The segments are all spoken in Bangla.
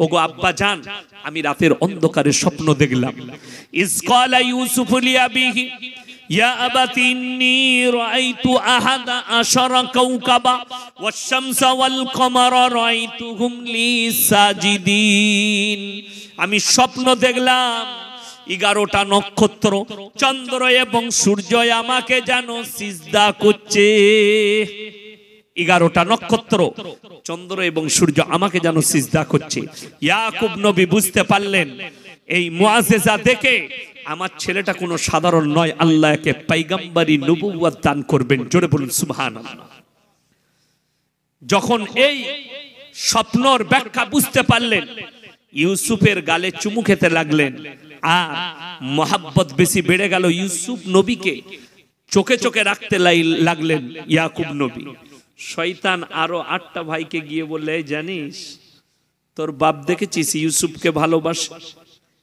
ওগো আব্বা জান, আমি রাতের অন্ধকারে স্বপ্ন দেখলাম। ইজ ক্বালা ইউসুফ লিআবিহি ইয়া আবাতি ইন্নী রাআইতু আহাদা আশারা কাওকাবা ওয়াশ শামসা ওয়াল কমারা রাআইতুহুম লি সাজিদিন। আমি স্বপ্ন দেখলাম 11টা নক্ষত্র, চন্দ্র এবং সূর্য আমাকে যেন সিজদা করছে। 11টা নক্ষত্র, চন্দ্র এবং সূর্য আমাকে যেন সিজদা করছে। ইয়াকুব নবী বুঝতে পারলেন এই মুআজিজা দেখে আমার ছেলেটা কোনো সাধারণ নয়, আল্লাহ একে পয়গম্বরি নবুয়ত দান করবেন। জোরে বলুন সুবহানাল্লাহ। যখন এই স্বপ্নর ব্যাখ্যা বুঝতে পারলেন, ইউসুফের গালে চুমু খেতে লাগলেন, আর মহাব্বত বেশি বেড়ে গেল। ইউসুফ নবীকে চোখে চোখে রাখতে লাগলেন ইয়াকুব নবী। শয়তান আরো 8টা ভাইকে গিয়ে বললে, জানিস তোর বাপ দেখেছিস ইউসুফকে ভালোবাসে।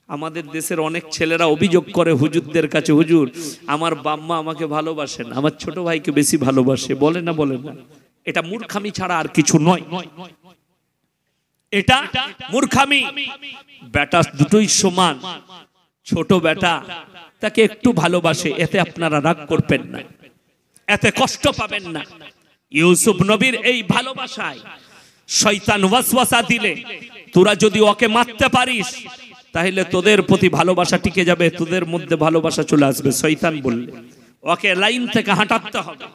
আমাদের দেশের অনেক ছেলেরা অভিযোগ করে হুজুরদের কাছে, হুজুর আমার বাম্মা আমাকে ভালোবাসেন, আমার ছোট ভাইকে বেশি ভালোবাসে। বলে না, বলে না। এটা মূর্খামি ছাড়া আর কিছু নয়, এটা মূর্খামি। বেটা দুটোই সমান, ছোট বেটা তাকে একটু ভালোবাসে, এতে আপনারা রাগ করবেন না, এতে কষ্ট পাবেন না। ইউসুফ নবীর এই ভালোবাসায় শয়তান ওয়াসওয়াসা দিলে, তোরা যদি ওকে মারতে পারিস তাহলে তোদের প্রতি ভালোবাসা টিকে যাবে, তোদের মধ্যে ভালোবাসা চলে আসবে। শয়তান বললে ওকে লাইন থেকে হাঁটাতে হবে।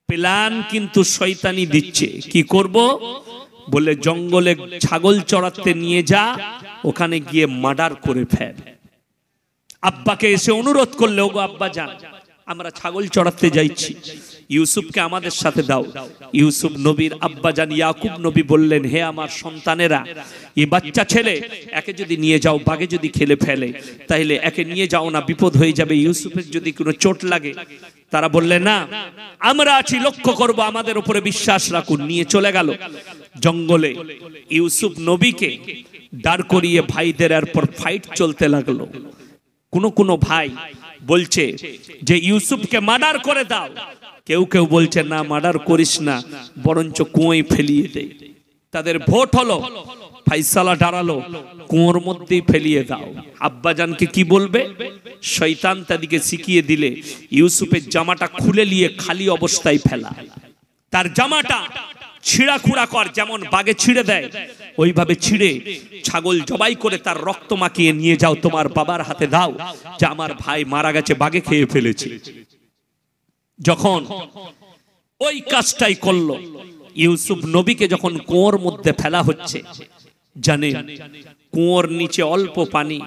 প্ল্যান কিন্তু শয়তানি দিচ্ছে। কি করব বলে, জঙ্গলে ছাগল চড়াতে নিয়ে যা, ওখানে গিয়ে মার্ডার করে ফেল। আব্বাকে এসে অনুরোধ করলে, ওগো আব্বা জান আমরা ছাগল চড়াতে যাইছি, ইউসুফকে আমাদের সাথে দাও। ইউসুফ নবীর আব্বা জান ইয়াকুব নবী বললেন, হে আমার সন্তানেরা, এই বাচ্চা ছেলে, একে যদি নিয়ে যাও, বাঘে যদি খেলে ফেলে তাহলে একে নিয়ে যাও না, বিপদ হয়ে যাবে, ইউসুফের যদি কোনো চোট লাগে। তারা বললেন, না আমরা আছি, লক্ষ্য করব, আমাদের উপরে বিশ্বাস রাখুন। নিয়ে চলে গেল জঙ্গলে। ইউসুফ নবীকে দাঁড় করিয়ে ভাইদের এরপর ফাইট চলতে লাগলো। কোন ভাই বলছে যে ইউসুফকে মার্ডার করে দাও, কেউ কেউ বলছে না মার্ডার করিস না, বরঞ্চ কুয়োয় ফেলিয়ে দে। তাদের ভোট হলো, ফাইসালা দাঁড়ালো, কুয়োর মধ্যেই ফেলিয়ে দাও। আব্বাজানকে কি বলবে? শয়তান তাদেরকে শিখিয়ে দিলে ইউসুফের জামাটা খুলে নিয়ে খালি অবস্থায় ফেলা, তার জামাটা ছিঁড়া খুঁড়া কর, যেমন বাগে ছিঁড়ে দেয় ওইভাবে ছিঁড়ে ছাগল জবাই করে তার রক্ত মাখিয়ে নিয়ে যাও, তোমার বাবার হাতে দাও, যে আমার ভাই মারা গেছে, বাগে খেয়ে ফেলেছে। যখন ওই কাজটাই করলো, ইউসুফ নবীকে যখন কুয়োর মধ্যে ফেলা হচ্ছে, জানে কুয়োর নিচে অল্প পানি,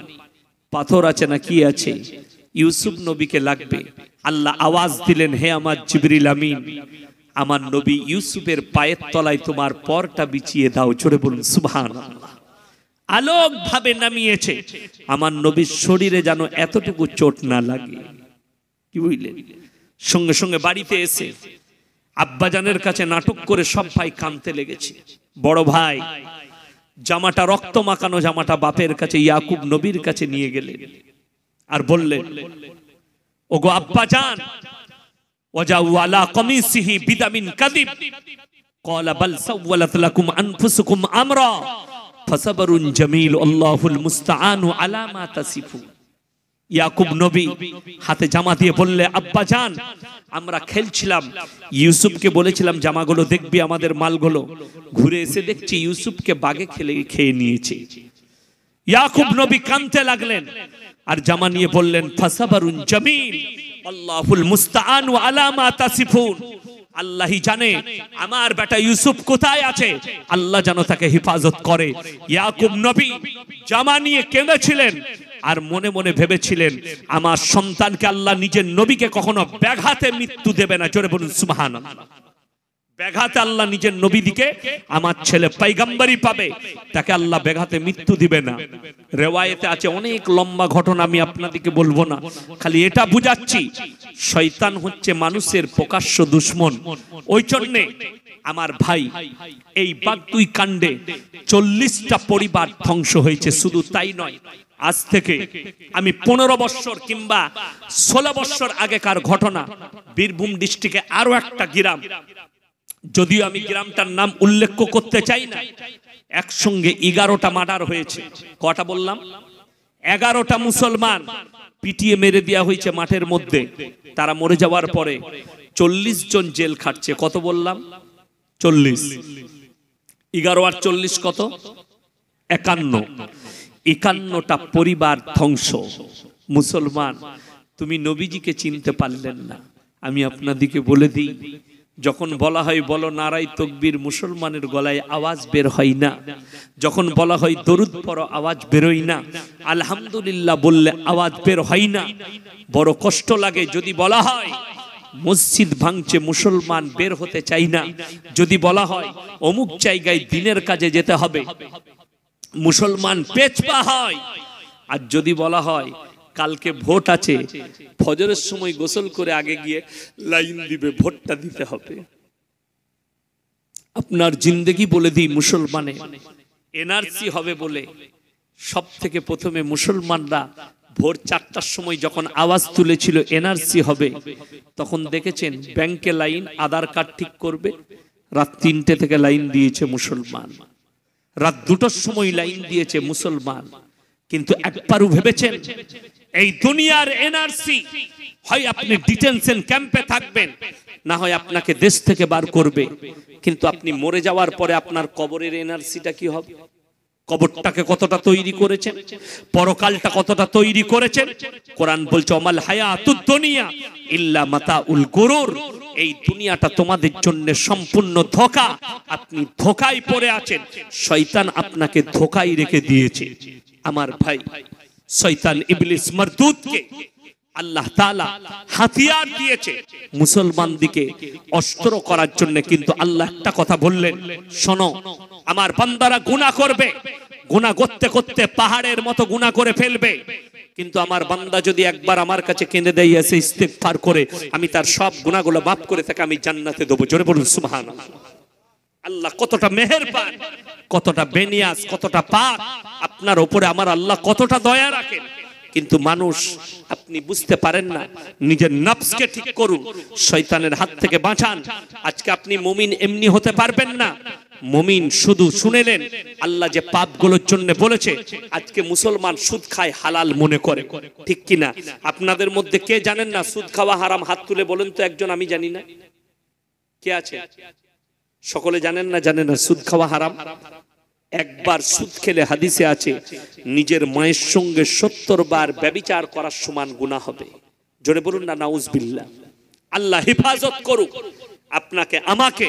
পাথর আছে না কি আছে, ইউসুফ নবীকে লাগবে। আল্লাহ আওয়াজ দিলেন, হে আমার জিবরিল আমিন, আমার নবী ইউসুফের পায়ের তলায় তোমার পরটা বিছিয়ে দাও। জোরে বলুন সুবহানাল্লাহ। আলোক ভাবে নামিয়েছে, আমার নবীর শরীরে যেন এতটুকু চোট না লাগে। কি বুঝলেন? সঙ্গে সঙ্গে বাড়িতে এসে আব্বাজানের কাছে নাটক করে সব ভাই কাঁদতে লেগেছে। বড় ভাই জামাটা রক্ত মাখানো জামাটা বাপের কাছে ইয়াকুব নবীর কাছে নিয়ে গেলেন আর বললেন, ওগো আব্বাজান, ওয়াজাউ আলা কমিসিহি বিদামিন কাযিব ক্বালা বাল সাওয়ালাত লাকুম আনফুসুকুম আমরা ফাসাবরুন জামিল আল্লাহুল মুস্তাআনু আলা মা তাসিফুন। ইয়াকুব নবী হাতে জামা দিয়ে বললে, আব্বা জান আমরা খেলছিলাম, ইউসুফকে বলেছিলাম জামাগুলো দেখবি, আমাদের মালগুলো, ঘুরে এসে দেখছি ইউসুফকে বাগে খেয়ে নিয়েছে। ইয়াকুব নবী কাঁদতে লাগলেন আর জামা নিয়ে বললেন, ফাসাবরুন জামিল আল্লাহুল মুস্তাআনু আলা মা তাসিফুন। আল্লাহই জানে আমার বেটা ইউসুফ কোথায় আছে, আল্লাহ যেন তাকে হেফাজত করে। ইয়াকুব নবী জামা নিয়ে কেঁদেছিলেন আর মনে মনে ভেবেছিলেন, আমার সন্তানকে আল্লাহ নিজের নবীকে কখনো ব্যাঘাতে মৃত্যু দেবে না। জোরে বলুন সুবহানাল্লাহ। ব্যাঘাতে আল্লাহ নিজের নবী দিকে, আমার ছেলে পয়গম্বরই পাবে, তাকে আল্লাহ ব্যাঘাতে মৃত্যু দিবে না। রিওয়ায়েতে আছে, অনেক লম্বা ঘটনা, আমি আপনাদেরকে বলবো না, খালি এটা বুঝাচ্ছি, শয়তান হচ্ছে মানুষের প্রকাশ্য দুশমন। ওই জন্যে আমার ভাই এই বাগদুই কাণ্ডে 40টা পরিবার ধ্বংস হয়েছে। শুধু তাই নয়, আজ থেকে আমি 15 বছর কিংবা 16 বছর আগেকার ঘটনা, বীরভূম ডিস্ট্রিক্টে আরো একটা গ্রাম, যদিও আমি গ্রামটার নাম উল্লেখ করতে চাই না, একসঙ্গে 11টা মার্ডার হয়েছে। কটা বললাম? 11টা মুসলমান পিটিয়ে মেরে দেওয়া হয়েছে মাঠের মধ্যে। তারা মরে যাওয়ার পরে 40 জন জেল খাটছে। কত বললাম? 40। 11 আর 40 কত? 51। 51টা পরিবার ধ্বংস। মুসলমান, তুমি নবীজিকে চিনতে পারলেন না। আমি আপনাদিকে বলে দিই, যখন বলা হয় বলো নারাই তকবীর, মুসলমানের গলায় আওয়াজ বের হয় না। যখন বলা হয় দরুদ পড়ো, আওয়াজ বেরোয় না। আলহামদুলিল্লাহ বললে আওয়াজ বের হয় না। বড় কষ্ট লাগে যদি বলা হয় মসজিদ ভাঙছে, মুসলমান বের হতে চাই না। যদি বলা হয় অমুক জায়গায় দিনের কাজে যেতে হবে, মুসলমান পেছপা হয়। আর যদি বলা হয় কালকে ভোট আছে, ফজরের সময় গোসল করে আগে গিয়ে লাইন দিবে, ভোটটা দিতে হবে। আপনার জিন্দেগি বলে দিই, মুসলমানে এনআরসি হবে বলে সব থেকে প্রথমে মুসলমানরা ভোর 4টার সময় যখন আওয়াজ তুলেছিল এনআরসি হবে, তখন দেখেছেন ব্যাংকে লাইন, আধার কার্ড ঠিক করবে, রাত 3টে থেকে লাইন দিয়েছে মুসলমান। রাত 2টোর সময় লাইন দিয়েছে মুসলমান। কিন্তু একবারও ভেবেছেন এই দুনিয়ার এনআরসি হয় আপনি ডিটেনশন ক্যাম্পে থাকবেন, না হয় আপনাকে দেশ থেকে বার করবে। কিন্তু আপনি মরে যাওয়ার পরে আপনার কবরের এনআরসিটা কি হবে? কবরটাকে কতটা তৈরি করেছেন, পরকালটা কতটা তৈরি করেছেন। কোরআন বলছে ওমাল হায়াতুদ দুনিয়া ইল্লা মাতাউল গুরুর, এই দুনিয়াটা তোমাদের জন্য সম্পূর্ণ ধোঁকা। আপনি ধোঁকায় পড়ে আছেন, শয়তান আপনাকে ধোঁকায় রেখে দিয়েছে। আমার ভাই, শয়তান ইবলিস মারদুদকে আল্লাহ তাআলা হাতিয়ার দিয়েছে মুসলমানদিকে অস্ত্র করার জন্য। কিন্তু আল্লাহ একটা কথা বললেন, শোনো আমার বান্দারা গুনাহ করবে, গুনাহ করতে করতে পাহাড়ের মতো গুনাহ করে ফেলবে। কিন্তু আমার বান্দা যদি একবার আমার কাছে কেঁদে দেয়, এসে ইস্তেগফার করে, আমি তার সব গুনাহগুলো মাফ করে তাকে আমি জান্নাতে দেব। জোরে বলুন সুবহানাল্লাহ। আল্লাহ কতটা মেহেরবান, কতটা বেনিয়াজ, কতটা পাক। আপনার উপরে আমার আল্লাহ কতটা দয়া রাখেন। কিন্তু মানুষ আপনি বুঝতে পারেন না। নিজের নফসকে ঠিক করুন, শয়তানের হাত থেকে বাঁচান। আজকে আপনি মুমিন এমনি হতে পারবেন না। মুমিন শুধু শুনেলেন আল্লাহ যে পাপগুলোর জন্য বলেছে, আজকে মুসলমান সুদ খায় হালাল মনে করে, ঠিক কিনা? আপনাদের মধ্যে কে জানেন না সুদ খাওয়া হারাম? হাত তুলে বলেন তো একজন। আমি জানি না, কে আছে? সকলে জানেন না? জানেন না সুদ খাওয়া হারাম। একবার সুদ খেলে হাদিসে আছে নিজের মায়ের সঙ্গে 70 বার ব্যভিচার করার সমান গুনাহ হবে। জোরে বলুন না নাউজুবিল্লাহ। আল্লাহ হেফাজত করুক আপনাকে আমাকে।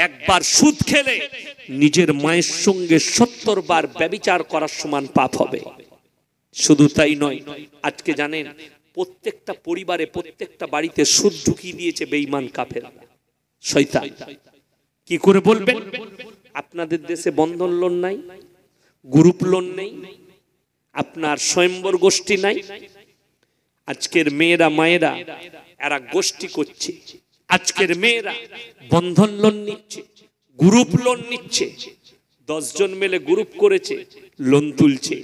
একবার সুদ খেলে নিজের মায়ের সঙ্গে 70 বার ব্যভিচার করার সমান পাপ হবে। শুধু তাই নয়, আজকে জানেন প্রত্যেকটা পরিবারে, প্রত্যেকটা বাড়িতে সুদ ঢুকিয়ে দিয়েছে বেঈমান কাফের শয়তান। কি করে বলবেন? আপনাদের দেশে বন্ধন লোন নাই, গ্রুপ লোন নেই, আপনার স্বয়ম্বর গোষ্ঠী নাই। আজকের মেয়েরা মায়েরা এরা গোষ্ঠী করছে। আজকের মেয়েরা বন্ধন লোন নিচ্ছে, গ্রুপ লোন নিচ্ছে। 10 জন মিলে গ্রুপ করেছে, লোন তুলছে।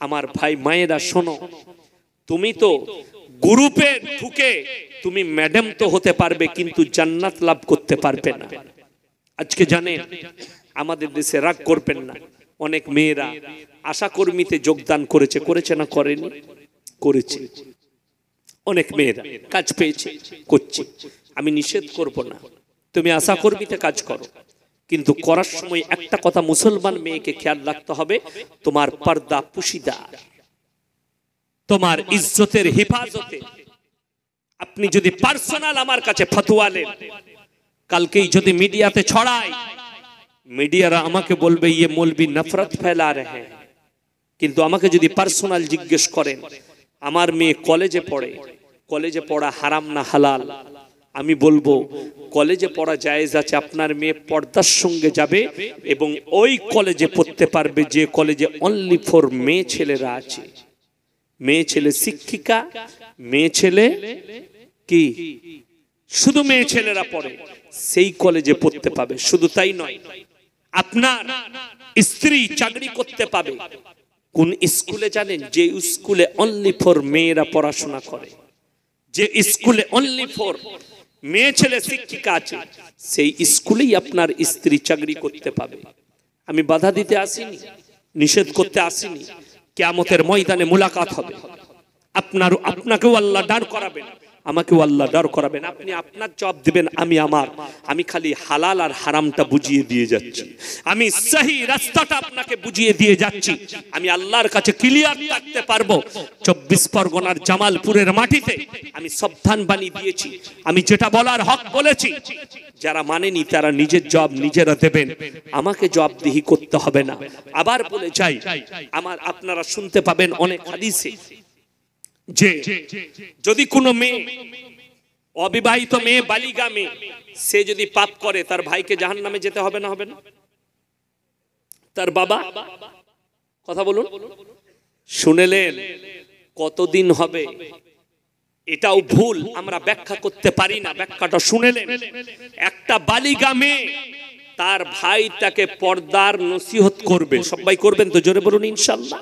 আমার ভাই মায়েরা শোনো, তুমি তো গ্রুপে ঢুকে তুমি ম্যাডাম তো হতে পারবে, কিন্তু জান্নাত লাভ করতে পারবে না। আজকে জানেন আমাদের দেশে, রাগ করবেন না, অনেক মেয়েরা আশা কর্মীতে যোগদান করেছে। করেছে না করেনি? করেছে। অনেক মেয়েরা কাজ পেয়েছে, করছে। আমি নিষেধ করব না, তুমি আশা কর্মীতে কাজ করো। কিন্তু করার সময় একটা কথা মুসলমান মেয়েকে খেয়াল রাখতে হবে, তোমার পর্দা পুশিদার, তোমার ইজ্জতের হেফাজতে। আপনি যদি পার্সোনাল আমার কাছে ফতোয়া নেন, কালকেই যদি মিডিয়াতে ছড়ায়, মিডিয়ারা আমাকে বলবে ইয়ে মৌলবি নফরত ফেলা রহে। কিন্তু আমাকে যদি পার্সোনাল জিজ্ঞেস করেন আমার মেয়ে কলেজে পড়ে, কলেজে পড়া হারাম না হালাল, আমি বলবো কলেজে পড়া জায়েজ আছে। আপনার মেয়ে পর্দার সঙ্গে যাবে এবং ওই কলেজে পড়তে পারবে যে কলেজে অনলি ফর মেয়ে ছেলেরা আছে। মেয়ে ছেলে শিক্ষিকা, মেয়ে ছেলে কি শুধু মেয়ে ছেলেরা পড়ে, সেই কলেজে পড়তে পাবে। শুধু তাই নয়, আপনার স্ত্রী চাকরি করতে পাবে। কোন স্কুলে জানেন? যে স্কুলে অনলি ফর মেয়েরা পড়াশোনা করে, যে স্কুলে অনলি ফর মেয়ে ছেলে শিক্ষিকা আছে, সেই স্কুলেই আপনার স্ত্রী চাকরি করতে পাবে। আমি বাধা দিতে আসিনি, নিষেধ করতে আসিনি। কিয়ামতের ময়দানে মুলাকাত হবে, আপনাকেও আল্লাহ দাঁড় করাবেন, আমাকেও আল্লাহ দাঁড় করাবেন। আপনি আপনার জবাব দিবেন, আমি খালি হালাল আর হারামটা বুঝিয়ে দিয়ে যাচ্ছি, আমি সহি রাস্তাটা আপনাকে বুঝিয়ে দিয়ে যাচ্ছি। আমি আল্লাহর কাছে ক্লিয়ার থাকতে পারবো। 24 পরগনার জামালপুরের মাটিতে আমি সাবধান বাণী দিয়েছি, আমি যেটা বলার হক বলেছি। যারা মানেনি তারা নিজের জবাব নিজেরা দেবেন, আমাকে জবাবদিহি করতে হবে না। আবার বলে চাই, আপনারা শুনতে পাবেন অনেক হাদিসে যে যদি কোনো মেয়ে, অবিবাহিত মেয়ে, বালিগা মেয়ে, সে যদি পাপ করে তার ভাইকে জাহান্নামে যেতে হবে না? হবে না? তার বাবা, কথা বলুন, শুনেলেন? কতদিন হবে? এটাও ভুল, আমরা ব্যাখ্যা করতে পারি না, ব্যাখ্যাটা শুনেলেন? একটা বালিগা মেয়ে তার ভাই তাকে পর্দার নসিহত করবে, সবাই করবেন তো? জোরে বলুন ইনশাআল্লাহ।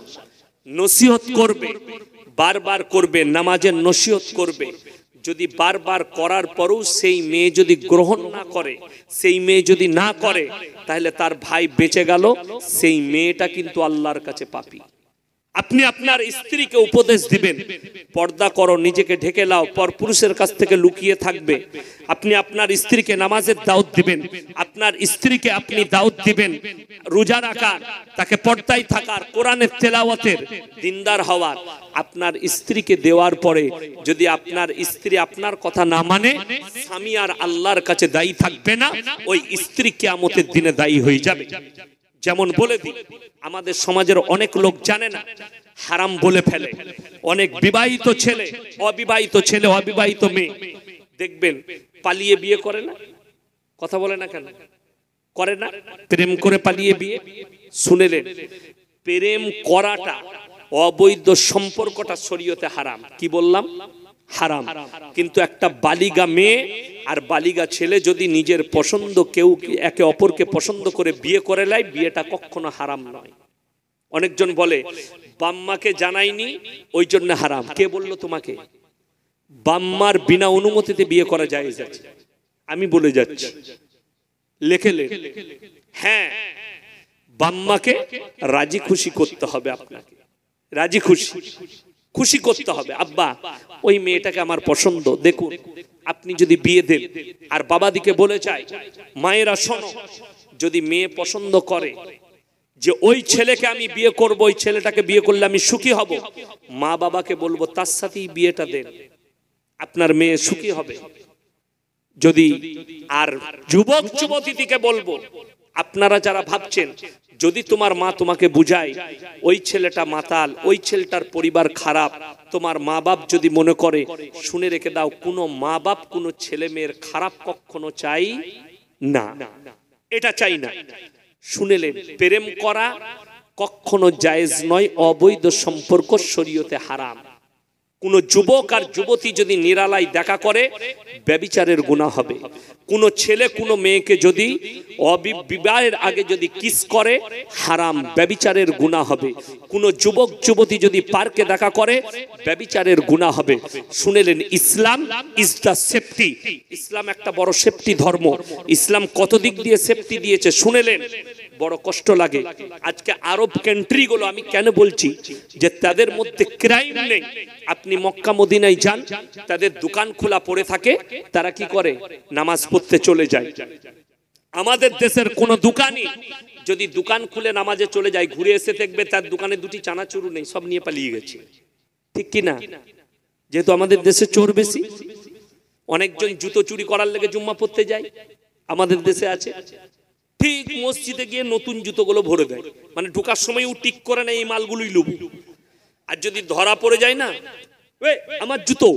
নসিহত করবে, বারবার করবে, নামাজের নসিহত করবে। যদি বারবার করার পরও সেই মেয়ে যদি গ্রহণ না করে, সেই মেয়ে যদি না করে, তাহলে তার ভাই বেঁচে গেল, সেই মেয়েটা কিন্তু আল্লাহর কাছে পাপী। আপনি আপনার স্ত্রীকে উপদেশ দিবেন, পর্দা করো, নিজেকে ঢেকে লাও, পরপুরুষের কাছ থেকে লুকিয়ে থাকবে। আপনি আপনার স্ত্রীকে নামাজের দাওয়াত দিবেন, আপনার স্ত্রীকে আপনি দাওয়াত দিবেন রোজা রাখার, তাকে পর্দায় থাকার, কোরআনের তেলাওয়াতের, দিনদার হওয়ার। আপনার স্ত্রীকে দেওয়ার পরে যদি আপনার স্ত্রী আপনার কথা না মানে, স্বামী আর আল্লাহর কাছে দায়ী থাকবে না, ওই স্ত্রী কিয়ামতের দিনে দায়ী হয়ে যাবে। যেমন বলে দিই, আমাদের সমাজের অনেক লোক জানে না, হারাম বলে ফেলে। অনেক বিবাহিত ছেলে, অবিবাহিত মেয়ে দেখবেন পালিয়ে বিয়ে করে না। কথা বলে না কেন? করে না? প্রেম করে পালিয়ে বিয়ে। শুনেলেন? প্রেম করাটা, অবৈধ সম্পর্কটা শরীয়তে হারাম। কি বললাম? হারাম। কিন্তু একটা বালিগা মেয়ে আর বালিগা ছেলে যদি নিজের পছন্দ, কেউ একে অপরকে পছন্দ করে বিয়ে করে নেয়, বিয়েটা কখনো হারাম নয়। অনেকজন বলে বাম্মাকে জানাইনি ওই জন্য হারাম। কে বললো তোমাকে? বাম্মার বিনা অনুমতিতে বিয়ে করা জায়েজ আছে। আমি বলে যাচ্ছি, লেখেলে। হ্যাঁ, বাম্মাকে রাজি খুশি করতে হবে, আপনাকে রাজি খুশি করতে হবে। আব্বা, ওই মেয়েটাকে আমার পছন্দ, দেখুন। আপনি যদি বিয়ে দেন আর বাবা দিকে বলে চায়, মায়েরা শোনো, যদি মেয়ে পছন্দ করে যে ওই ছেলেকে আমি বিয়ে করব, ওই ছেলেটাকে বিয়ে করলে আমি সুখী হব, মা বাবাকে বলবো তার সাথেই বিয়েটা দেন, আপনার মেয়ে সুখী হবে। যদি আর যুবক যুবতীকে বলবো, আপনারা যারা ভাবছেন যদি তোমার মা তোমাকে বুঝায় ওই ছেলেটা মাতাল, ওই ছেলেটার পরিবার খারাপ, তোমার মা বাপ যদি মনে করে, শুনে রেখে দাও, কোনো মা বাপ কোনো ছেলে মেয়ের খারাপ কখনো চাই না, এটা চাই না। শুনেলেন? প্রেম করা কখনো জায়েজ নয়, অবৈধ সম্পর্ক শরীয়তে হারাম। কোন যুবক আর যুবতী যদি নিরালায় দেখা করে, ব্যভিচারের গুনাহ হবে। কোন ছেলে কোন মেয়েকে যদি বিবাহের আগে যদি কিস করে, হারাম, ব্যভিচারের গুনাহ হবে। কোন যুবক যুবতী যদি পার্কে দেখা করে, ব্যভিচারের গুনাহ হবে। শুনেলেন? ইসলাম ইজ দ্য সেফটি। ইসলাম একটা বড় সেফটি ধর্ম। ইসলাম কত দিক দিয়ে সেফটি দিয়েছে শুনেলেন? বড় কষ্ট লাগে। আজকে আরব কান্ট্রিগুলো, আমি কেন বলছি যে তাদের মধ্যে ক্রাইম নেই, আপনি মক্কা মদিনায় যান, তাদের দোকান খোলা পড়ে থাকে, তারা কি করে? নামাজ পড়তে চলে যায়। আমাদের দেশের কোন দোকানি যদি দোকান খুলে নামাজে চলে যায়, ঘুরে এসে দেখবে তার দোকানে দুটি চানাচুরু নেই, সব নিয়ে পালিয়ে গেছে। ঠিক কি না? যেহেতু আমাদের দেশে চোর বেশি, অনেকজন জুতো চুরি করার লেগে জুম্মা পড়তে যায়, আমাদের দেশে আছে। ঠিক মসজিদে গিয়ে নতুন জুতোগুলো ভরে দেয়, মানে ঢোকার সময় ও টিক করে না, এই মালগুলোই লুব। আর যদি ধরা পড়ে যায় না, আমার জুতো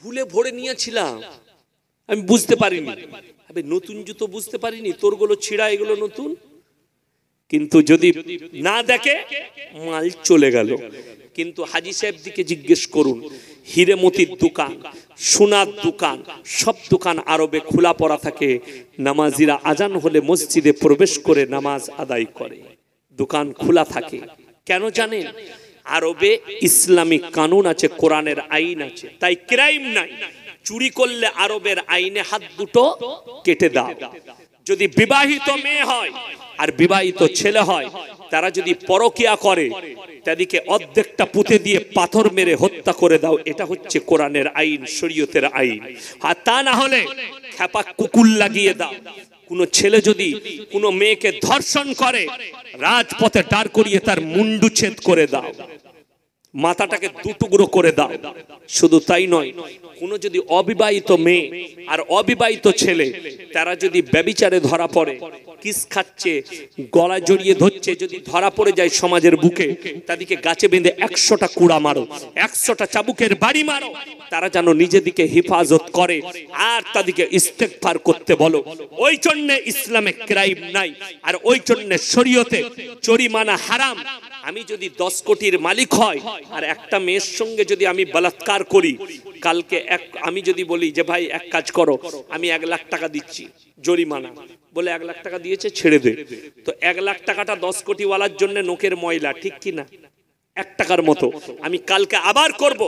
ভুলে ভরে নিয়েছিলাম, আমি বুঝতে পারিনি। নতুন জুতো বুঝতে পারিনি, তোরগুলো ছিঁড়া, এগুলো নতুন। কিন্তু যদি না দেখে, মাল চলে গেল। কিন্তু হাজী সাহেব দিকে জিজ্ঞেস করুন, হিরেমতির দোকান, সোনার দোকান, সব দোকান আরবে খোলা পড়া থাকে। নামাজিরা আজান হলে মসজিদে প্রবেশ করে নামাজ আদায় করে, দোকান খোলা থাকে। কেন জানেন? আরবে ইসলামিক কানুন আছে, কোরআনের আইন আছে, তাই ক্রাইম নাই। চুরি করলে আরবের আইনে হাত দুটো কেটে দাও, যদি বিবাহিত মেয়ে হয় আর বিবাহিত ছেলে হয়, তারা যদি পরকিয়া করে তাদেরকে অর্ধেকটা পুঁতে দিয়ে পাথর মেরে হত্যা করে দাও। এটা হচ্ছে কোরআনের আইন, শরীয়তের আইন। আর তা না হলে খেপা কুকুর লাগিয়ে দাও। কোন ছেলে যদি কোন মেয়েকে ধর্ষণ করে, রাজপথে দাঁড় করিয়ে তার মুন্ডু ছেদ করে দাও, মাথাটাকে দুটুকরো করে দাও। শুধু তাই নয়, কোন যদি অবিবাহিত মেয়ে আর অবিবাহিত ছেলে তারা যদি ব্যভিচারে ধরা পড়ে, কিস খাচ্ছে, গলা জড়িয়ে ধরছে, যদি ধরা পড়ে যায় সমাজের বুকে, তাদেরকে গাছে বেঁধে 100টা কুড়া মারো, 100টা চাবুকের বাড়ি মারো। তারা যেন নিজেদিকে হেফাজত করে আর তাদেরকে ইস্তেগফার করতে বলো। ওই জন্য ইসলামে ক্রাইম নাই, আর ওই জন্য শরীয়তে জরিমানা হারাম। আমি যদি 10 কোটির মালিক হয় আর একটা মেয়ের সঙ্গে যদি আমি বলাৎকার করি, কালকে আমি যদি বলি যে ভাই এক কাজ করো, আমি 1 লাখ টাকা দিচ্ছি জরিমানা, বলে 1 লাখ টাকা দিয়েছে ছেড়ে দে, তো 1 লাখ টাকাটা 10 কোটিওয়ালার জন্য নোকের ময়লা, ঠিক কি না? 1 টাকার মতো আমি কালকে আবার করব,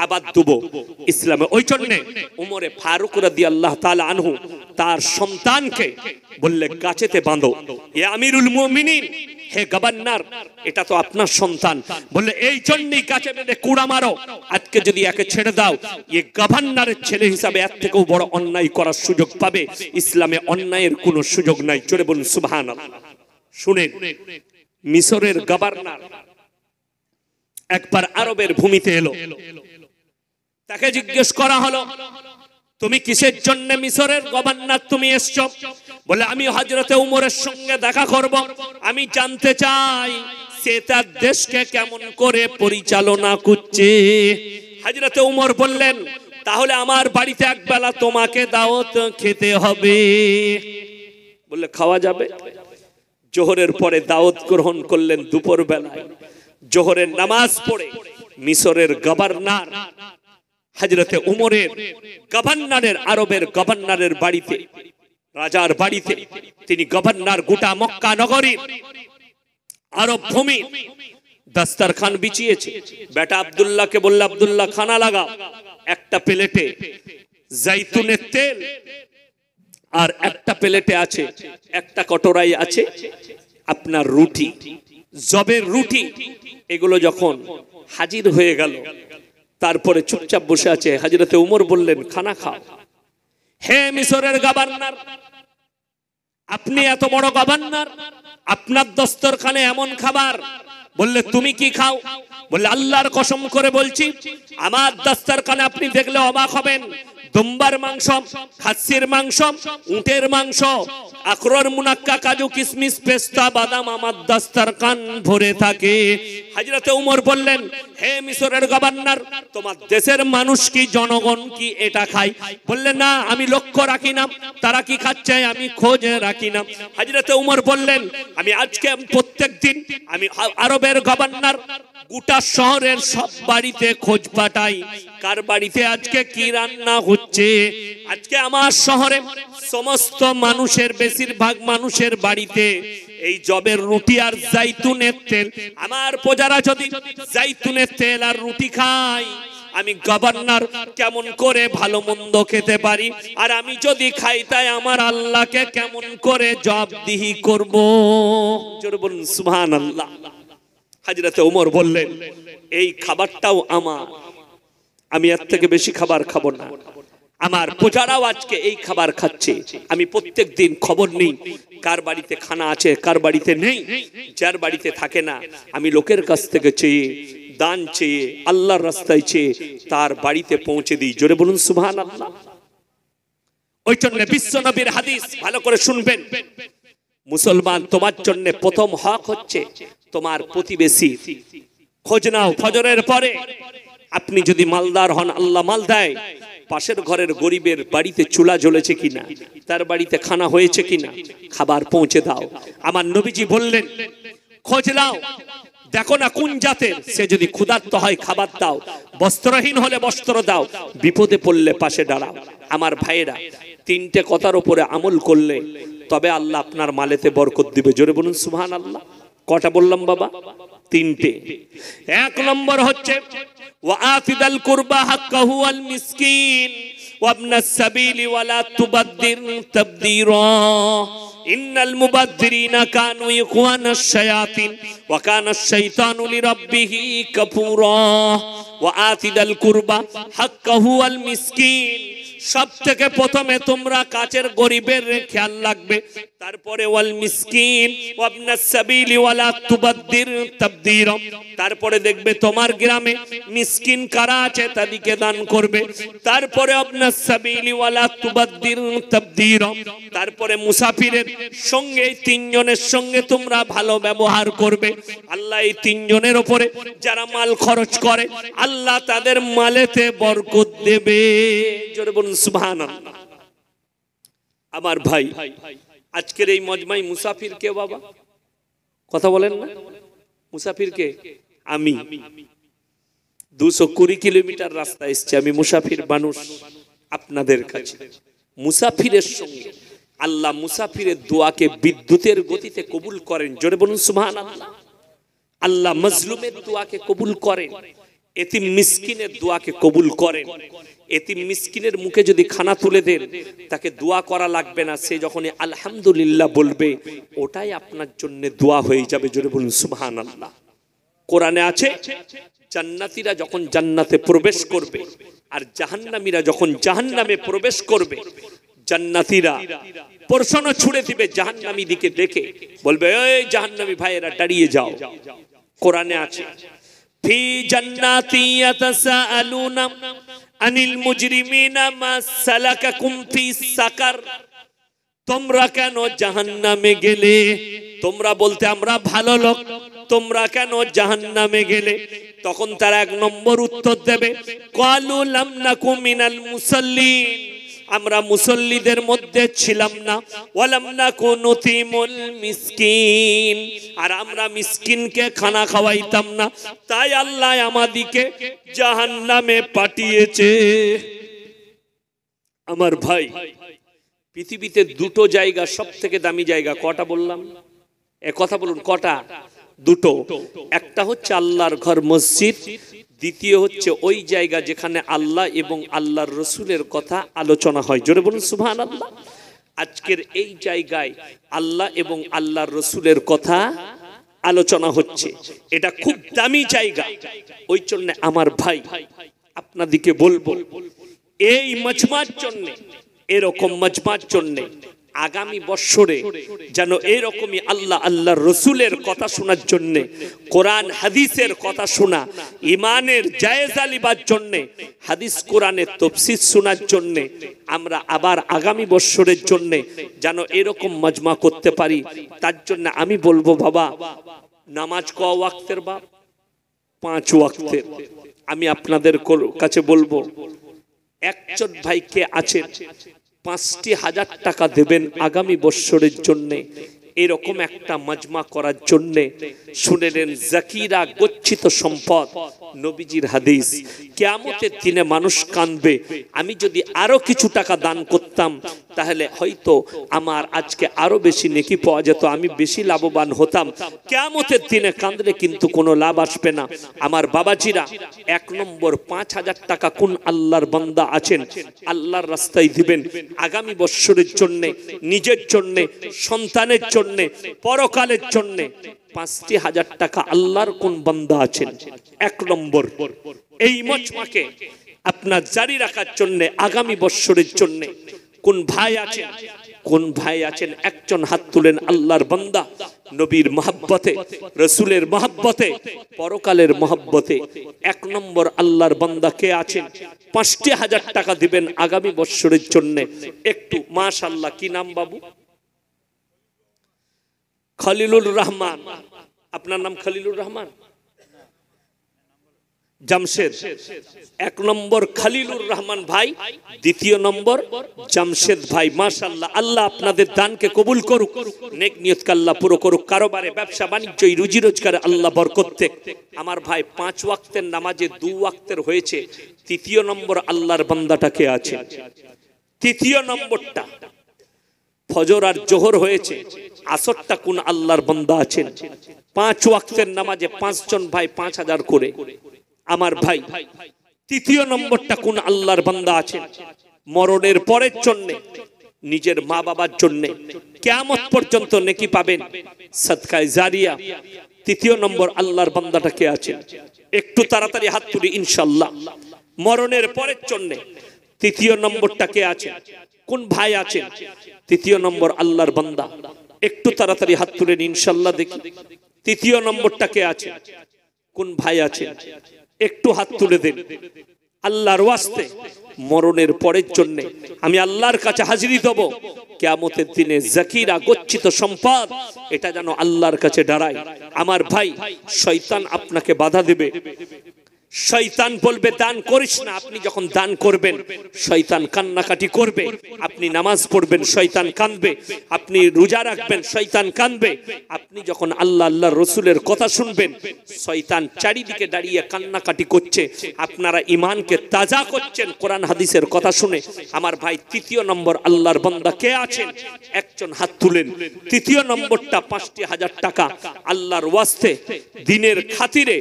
আবার দেব ইসলামে। ওই জন্য উমরে ফারুক রাদিয়াল্লাহু তাআলা আনহু তার সন্তানকে বললে গাছেতে বাঁধো, হে আমিরুল মুমিনিন, হে গভর্নর, এটা তো আপনার সন্তান। বললে এই জন্যই গাছে বেঁধে কুড়া মারো। আজকে যদি একে ছেড়ে দাও, এই গভর্নরের ছেলে হিসাবে এর থেকেও বড় অন্যায় করার সুযোগ পাবে। ইসলামে অন্যায়ের কোনো সুযোগ নাই। জোরে বলুন সুবহানাল্লাহ। শুনেন, মিশরের গভর্নর একবার আরবের ভূমিতে এলো। তাকে জিজ্ঞেস করা হলো, তুমি কিসের জন্য মিশরের গভর্নর তুমি এসছো? বলে আমি হযরতে উমরের সঙ্গে দেখা করব। আমি জানতে চাই সে তার দেশকে কেমন করে পরিচালনা করছে। হযরতে উমর বললেন, তাহলে আমার বাড়িতে একবেলা তোমাকে দাওয়াত খেতে হবে। বললে খাওয়া যাবে। জোহরের পরে দাওয়াত গ্রহণ করলেন দুপুর বেলায়। জোহরের নামাজ পড়ে মিশরের গভর্নর হযরতে উমরের গভর্নরের, আরবের গভর্নরের বাড়িতে, রাজার বাড়িতে তিনি গভর্নর গোটা মক্কা নগরীর আরব ভূমি দস্তরখান বিছিয়েছে। বেটা আব্দুল্লাহকে বলল, আব্দুল্লাহ খানা লাগাও। একটা প্লেটে জাইতুনের তেল আর একটা প্লেটে আছে, একটা কটোরাই আছে আপনার রুটি, জবের রুটি। এগুলো যখন হাজির হয়ে গেল, তারপরে চুপচাপ বসে আছে। হযরতে উমর বললেন, খানা খাও। হে মিশরের গভর্নর, আপনি এত বড় গভর্নর, আপনার দস্তরখানে এমন খাবার। বললে তুমি কি খাও? বললে আল্লাহর কসম করে বলছি, আমার দস্তরখানে আপনি দেখলে অবাক হবেন। দুম্বার মাংস, খাসির মাংস, উটের মাংস, আখরোট, মুনাক্কা, কাজু, কিশমিশ, পেস্তা, বাদাম আমার দস্তরখান ভরে থাকে। হযরতে উমর বললেন, হে মিশরের গভর্নর, তোমার দেশের মানুষ কি, জনগণ কি এটা খায়? বললেন না, আমি লক্ষ্য রাখি না তারা কি খাচ্ছে, আমি খোঁজ রাখি না। হযরতে উমর বললেন, আমি আজকে প্রত্যেকদিন আমি আরবের গভর্নর গোটা শহরের সব বাড়িতে খোঁজ পাঠাই, কার বাড়িতে আজকে কি রান্না হচ্ছে। আজকে আমার শহরে সমস্ত মানুষের, বেশিরভাগ মানুষের বাড়িতে এই জবের রুটি আর জাইতুনের তেল। আমার প্রজারা যদি জাইতুনের তেল আর রুটি খায়, আমি গভর্নর কেমন করে ভালো মন্দ খেতে পারি? আর আমি যদি খাই, তাই আমার আল্লাহকে কেমন করে জবাবদিহি করব? জোরে বলুন সুবহানাল্লাহ। হযরতে ওমর বললেন, এই খাবারটাও আমার, আমি এর থেকে বেশি খাবার খাবো না। আমার প্রজারাও আজকে এই খাবার খাচ্ছে। আমি প্রত্যেক দিন খবর নেই কার বাড়িতে খানা আছে, কার বাড়িতে নেই। যার বাড়িতে থাকে না, আমি লোকের কাছ থেকে চেয়ে, দান চেয়ে, আল্লাহর রাস্তায় চেয়ে তার বাড়িতে পৌঁছে দিই। জোরে বলুন সুবহানাল্লাহ। ওই জন্য বিশ্ব নবীর হাদিস ভালো করে শুনবেন। মুসলমান, তোমার জন্য প্রথম হক হচ্ছে তোমার প্রতিবেশী। খোঁজ নাও ফজরের পরে। আপনি যদি মালদার হন, আল্লাহ মাল দেয়, পাশের ঘরের গরিবের বাড়িতে চুলা জ্বলেছে কিনা, তার বাড়িতে খানা হয়েছে কিনা, খাবার পৌঁছে দাও। আমার নবীজি বললেন, খোঁজ নাও, দেখো না কোন জাতের। সে যদি ক্ষুধার্ত হয় খাবার দাও, বস্ত্রহীন হলে বস্ত্র দাও, বিপদে পড়লে পাশে দাঁড়াও। আমার ভাইয়েরা, 3টে কথার উপরে আমল করলে তবে আল্লাহ আপনার মালেতে বরকত দিবে। জোরে বলুন সুবহানাল্লাহ। কটা বললাম বাবা? 3টে। 1 নম্বর হচ্ছে ওয়াআতিদাল কুরবা হাক্কাহু আল মিসকিন ওয়াবনাস সাবিলি ওয়ালা তুবাদ্দির তাবদীরা। ইন্নাল মুবাদদিরিনা কানু ইখওয়ানাশ শায়াতিন ওয়া কানাশ শাইতানু লিরাব্বিহি কাফুরা ওয়া আতিদাল কুরবা হাক্কাহু আল মিসকিন। সব থেকে প্রথমে তোমরা কাছের গরিবের খেয়াল রাখবে, তারপরে ওয়াল মিসকিন ওয়াবনাস সাবিলি ওয়ালা তুবাদদির তাবদীরা। তারপরে দেখবে তোমার গ্রামে মিসকিন কারা আছে তাদেরকে দান করবে, তারপরে ওয়াবনাস সাবিলি ওয়ালা তুবাদদির তাবদীরা। তারপরে মুসাফিরের সঙ্গে এই তিনজনের সঙ্গে তোমরা ভালো ব্যবহার করবে। আল্লাহ এই তিনজনের উপরে যারা মাল খরচ করে আল্লাহ তাদের মালেতে বরকত দেবে। জোরে বলুন সুবহানাল্লাহ। আমার ভাই, আজকের এই মজমাই মুসাফির কে বাবা? কথা বলেন না। মুসাফির কে? আমি 220 কিলোমিটার রাস্তা এসেছি, আমি মুসাফির মানুষ আপনাদের কাছে। মুসাফিরের সঙ্গে আল্লাহ মুসাফিরের দোয়াকে বিদ্যুতের গতিতে কবুল করেন। জোরে বলুন সুবহানাল্লাহ। আল্লাহ মাজলুমের দোয়াকে কবুল করেন, এতিম মিসকিনের দোয়াকে কবুল করেন। এতিম মিসকিনের মুখে যদি খানা তুলে দেন তাকে দোয়া করা লাগবে না, সে যখনই আলহামদুলিল্লাহ বলবে ওটাই আপনার জন্য দোয়া হয়ে যাবে। জোরে বলুন সুবহানাল্লাহ। কোরআনে আছে জান্নাতীরা যখন জান্নাতে প্রবেশ করবে আর জাহান্নামীরা যখন জাহান্নামে প্রবেশ করবে, জান্নাতীরা প্রশ্ন ছুড়ে দিবে জাহান্নামী দিকে দেখে, বলবে এই জাহান্নামী ভাইয়েরা দাঁড়িয়ে যাও। কোরআনে আছে ফি জান্নাতি ইয়াতাসাআলুনা আনিল মুজরিমিনা মা সালাকাকুম ফি সাকার। তোমরা কেন জাহান্নামে গেলে? তোমরা বলতে আমরা ভালো লোক, তোমরা কেন জাহান্নামে গেলে? তখন তারা এক নম্বর উত্তর দেবে, ক্বালু লাম নাকু মিনাল মুসাল্লিন, আমরা মুসল্লিদের মধ্যে ছিলাম না, ওয়ালাম নাকু নুতিমুল মিসকিন, আর আমরা মিসকিনকে খানা খাওয়াইতাম না, তাই আল্লাহ আমাদিকে জাহান্নামে পাঠিয়েছে। আমার ভাই, পৃথিবীতে দুটো জায়গা সব থেকে দামি জায়গা, কটা বললাম? এ কথা বলুন, কটা? দুটো। একটা হচ্ছে আল্লাহর ঘর মসজিদ, দ্বিতীয় হচ্ছে ওই জায়গা যেখানে আল্লাহ এবং আল্লাহর রসুলের কথা আলোচনা হয়। জোরে বলুন সুবহানাল্লাহ। আজকের এই জায়গায় আল্লাহ এবং আল্লাহর রসুলের কথা আলোচনা হচ্ছে, এটা খুব দামি জায়গা। ওই জন্য আমার ভাই আপনাদিকে বলবো, এই মজমার জন্য, এরকম মজমার জন্য আগামী বছরে যেন এরকমই আল্লাহ আল্লাহর রসুলের কথা শোনার জন্য, কোরআন হাদিসের কথা শোনা, ইমানের জায়েজা লিবার জন্য, হাদিস কোরআনের তাফসীর শোনার জন্য আমরা আবার আগামী বছরের জন্য যেন এরকম মজমা করতে পারি। তার জন্য আমি বলবো বাবা, নামাজ ক ওয়াক্তের বাপ? 5 ওয়াক্তের। আমি আপনাদের কাছে বলবো, একজন ভাইকে আছেন 5,000 টাকা দেবেন আগামী বছরের জন্য এরকম একটা মজমা করার জন্য। শুনে নেন, জাকিরা গচ্ছিত সম্পদ, নবীজির হাদিস। কিয়ামতের দিনে মানুষ কাঁদবে, আমি যদি আরো কিছু টাকা দান করতাম তাহলে হয়তো আমার আজকে আরো বেশি নেকি পাওয়া যেত, আমি বেশি লাভবান হতাম। কিয়ামতের দিনে কাঁদলে কিন্তু কোনো লাভ আসবে না। আমার বাবাজিরা, 1 নম্বর 5,000 টাকা কোন আল্লাহর বান্দা আছেন আল্লাহর রাস্তায় দিবেন আগামী বছরের জন্য, নিজের জন্য, সন্তানের জন্য, পরকালের জন্য। 5,000 টাকা আল্লাহর কোন বান্দা আছেন? 1 নম্বর। এই মজমাকে আপনার জারি রাখার জন্য আগামী বছরের জন্য কোন ভাই আছেন? কোন ভাই আছেন? একজন হাত তুলেন। আল্লাহর বান্দা, নবীর মহব্বতে, রসুলের মহব্বতে, পরকালের মহব্বতে 1 নম্বর আল্লাহর বান্দা কে আছেন? 5,000 টাকা দিবেন আগামী বছরের জন্য। একটু মাশাআল্লাহ, কি নাম বাবু? খলিলুর রহমান। আপনার নাম খলিলুর রহমান? জামশেদ। 1 নম্বর খলিলুর রহমান ভাই, 2 নম্বর জামশেদ ভাই। মাশাআল্লাহ, আল্লাহ আপনাদের দানকে কবুল করুক, নেক নিয়তকে আল্লাহ পুরো করুক, কারোবারে, ব্যবসা বাণিজ্য, রুজি রোজগারে আল্লাহ বরকত দেক। আমার ভাই, 5 ওয়াক্তের নামাজে 2 ওয়াক্তের হয়েছে। 3 নম্বর আল্লাহর বান্দাটাকে আছে। 3 নম্বরটা ফজর আর জোহর হয়েছে, আসরটা কোন আল্লাহর বান্দা আছেন? 5 ওয়াক্তের নামাজে 5 জন ভাই 5,000 করে। আমার ভাই, 3 নম্বরটা কোন আল্লাহর বান্দা আছেন? মরণের পরের জন্য নিজের মা বাবার জন্য কিয়ামত পর্যন্ত নেকি পাবেন সদকায়ে জারিয়া। তৃতীয় নম্বর আল্লাহর বান্দাটা কে আছে? একটু তাড়াতাড়ি হাত তুলি ইনশাআল্লাহ। মরণের পরের জন্য তৃতীয় নম্বরটা কে আছে? কোন ভাই আছেন? তৃতীয় নম্বর আল্লাহর বান্দা, একটু তাড়াতাড়ি হাত তুলেন ইনশাআল্লাহ দেখি। তৃতীয় নম্বরটা কে আছে? কোন ভাই আছে? একটু হাত তুলে দেন। আল্লাহর ওয়াস্তে মরণের পরের জন্য আমি আল্লাহর কাছে হাজিরি দেব। কিয়ামতের দিনে জাকিরা গচ্ছিত সম্পদ এটা যেন আল্লাহর কাছে দাঁড়ায়। আমার ভাই, শয়তান আপনাকে বাধা দেবে। শয়তান বলবে দান করিস না। আপনি যখন দান করবেন শয়তান কান্নাকাটি করবে। আপনি নামাজ পড়বেন শয়তান কাঁদবে। আপনি রোজা রাখবেন শয়তান কাঁদবে। আপনি যখন আল্লাহ আল্লাহর রাসূলের কথা শুনবেন শয়তান চারিদিকে দাঁড়িয়ে কান্নাকাটি করছে। আপনারা ঈমানকে তাজা করছেন কোরআন হাদিসের কথা শুনে। আমার ভাই, তৃতীয় নম্বর আল্লাহর বান্দা কে আছেন? একজন হাত তুলেন। তৃতীয় নম্বরটা 5,000 টাকা আল্লাহর ওয়াস্তে দ্বীনের খাতিরে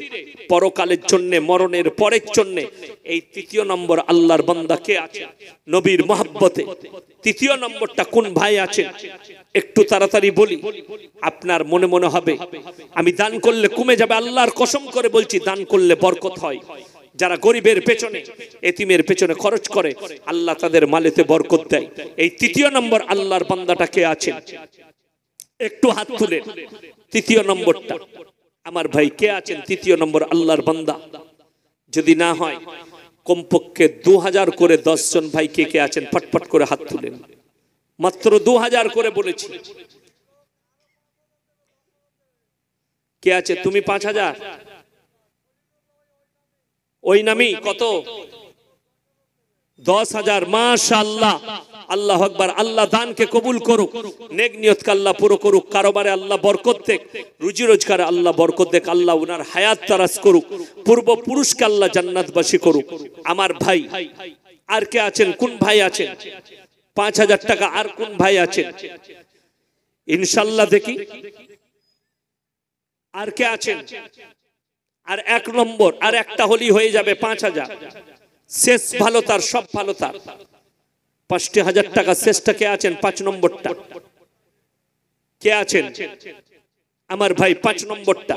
পরকালের জন্য মরণের পরের জন্য এই তৃতীয় নম্বর আল্লাহর বান্দা কে আছে? নবীর মহব্বতে তৃতীয় নম্বরটা কোন ভাই আছেন? একটু তাড়াতাড়ি বলি। আপনার মনে মনে হবে আমি দান করলে কমে যাবে। আল্লাহর কসম করে বলছি দান করলে বরকত হয়। যারা গরিবের পেছনে এতিমের পেছনে খরচ করে আল্লাহ তাদের মালেতে বরকত দেয়। এই তৃতীয় নম্বর আল্লাহর বান্দাটা কে আছে? একটু হাত তুলেন। তৃতীয় নম্বরটা আমার ভাই কে আছেন? তৃতীয় নম্বর আল্লাহর বান্দা। যদি না হয় কমপক্ষে 2000 করে 10 জন ভাই কে কে আছেন ফটফট করে হাত তুলেন। মাত্র 2000 করে বলেছি। কে আছে? তুমি 5000? ওই নামই কত? 10,000। মাশাআল্লাহ, আল্লাহু আকবার। আল্লাহ দানকে কবুল করুক, নেক নিয়তকে আল্লাহ পুরো করুক, কারোবারে আল্লাহ বরকত দেক, রুজি রোজগারে আল্লাহ বরকত দেক, আল্লাহ উনার হায়াত তারাজ করুক, পূর্বপুরুষকে আল্লাহ জান্নাতবাসী করুক। আমার ভাই আর কে আছেন? কোন ভাই আছেন? 5,000 টাকা আর কোন ভাই আছেন? ইনশাআল্লাহ দেখি আর কে আছেন? আর এক নম্বর আর একটা হলি হয়ে যাবে 5,000। শেষ ভালো তার, সব ভালো তার। 5,000 টাকা শেষটা কে আছেন? 5 নম্বরটা কে আছেন? আমার ভাই 5 নম্বরটা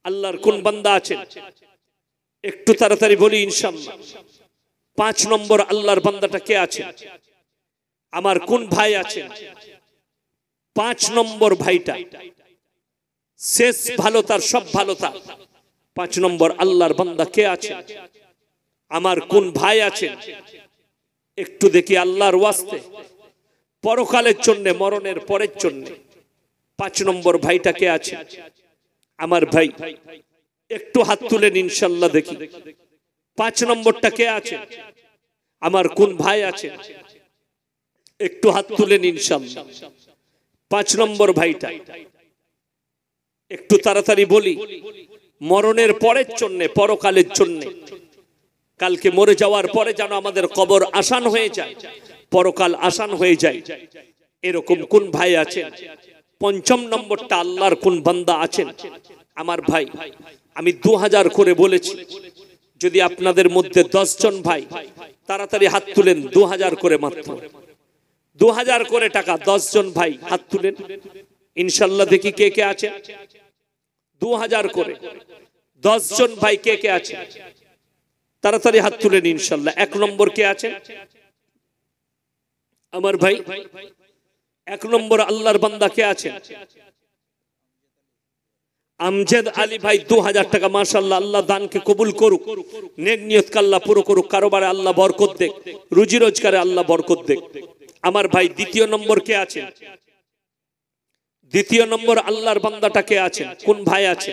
আল্লাহর কোন বান্দা আছেন? একটু তাড়াতাড়ি বলি ইনশাআল্লাহ। 5 নম্বর আল্লাহর বান্দাটা কে আছে? আমার কোন ভাই আছেন? 5 নম্বর ভাইটা শেষ ভালো তার, সব ভালো তার। 5 নম্বর আল্লাহর বান্দা কে আছে? আমার কোন ভাই আছেন? একটু দেখি আল্লাহর ওয়াস্তে পরকালের জন্য মরণের পরের জন্য 5 নম্বর ভাইটা কে আছে? আমার ভাই একটু হাত তুলেন ইনশাআল্লাহ দেখি। 5 নম্বরটা কে আছে? আমার কোন ভাই আছে? একটু হাত তুলেন ইনশাআল্লাহ। 5 নম্বর ভাইটা একটু তাড়াতাড়ি বলি। মরণের পরের জন্য, পরকালের জন্য, কালকে মরে যাওয়ার পরে যেন আমাদের কবর আসান হয়ে যায়, পরকাল আসান হয়ে যায়, এরকম কোন ভাই আছেন? 5 নম্বরটা আল্লাহর কোন বান্দা আছেন? আমার ভাই আমি 2000 করে বলেছি। যদি আপনাদের মধ্যে 10 জন ভাই তাড়াতাড়ি হাত তুলেন, 2000 করে, মাত্র 2000 করে টাকা 10 জন ভাই হাত তুলেন ইনশাআল্লাহ দেখি কে কে আছে। 2000 করে 10 জন ভাই কে কে আছে? তাড়াতাড়ি হাত তুলেন ইনশাআল্লাহ। 1 নম্বর কে আছে? আমার ভাই 1 নম্বর আল্লাহর বান্দা কে আছে? আমজদ আলী ভাই 2000 টাকা। মাশাআল্লাহ, আল্লাহ দানকে কবুল করুক, নেক নিয়তকে আল্লাহ পুরো করুক, কারোবারে আল্লাহ বরকত দেক, রুজি রোজগারে আল্লাহ বরকত দেক। আমার ভাই দ্বিতীয় নম্বর কে আছে? দ্বিতীয় নম্বর আল্লাহর বান্দাটা কে আছে? কোন ভাই আছে?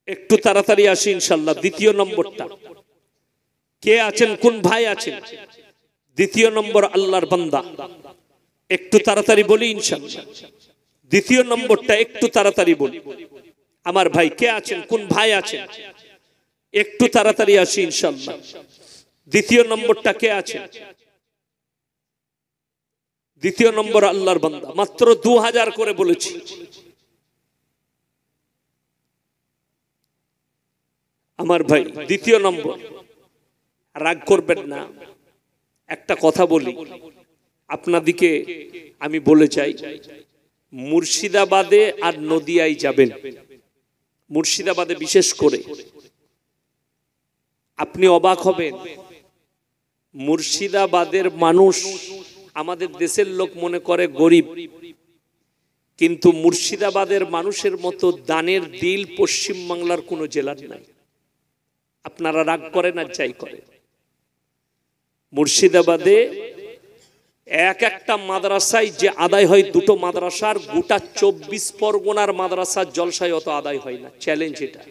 একটু তাড়াতাড়ি আসি ইনশাআল্লাহ। দ্বিতীয় নম্বরটা কে আছেন? কোন ভাই আছেন? দ্বিতীয় নম্বর আল্লাহর বান্দা একটু তাড়াতাড়ি বলি ইনশাআল্লাহ। দ্বিতীয় নম্বরটা একটু তাড়াতাড়ি বলি। আমার ভাই কে আছেন? কোন ভাই আছেন? একটু তাড়াতাড়ি আসি ইনশাআল্লাহ। দ্বিতীয় নম্বরটা কে আছে? দ্বিতীয় নম্বর আল্লাহর বান্দা। মাত্র 2000 করে বলেছি। আমার ভাই দ্বিতীয় নম্বর, রাগ করবেন না, একটা কথা বলি, আপনাদিকে আমি বলে চাই, মুর্শিদাবাদে আর নদিয়ায় যাবেন, মুর্শিদাবাদে বিশেষ করে আপনি অবাক হবেন। মুর্শিদাবাদের মানুষ আমাদের দেশের লোক মনে করে গরিব, কিন্তু মুর্শিদাবাদের মানুষের মতো দানের দিল পশ্চিম বাংলার কোনো জেলার নাই। আপনারা রাগ করেন আর যাই করেন, মুর্শিদাবাদে এক একটা মাদ্রাসায় যে আদায় হয়, দুটো মাদ্রাসার গোটা 24 পরগনার মাদ্রাসার জলসায় অত আদায় হয় না। চ্যালেঞ্জ এটা।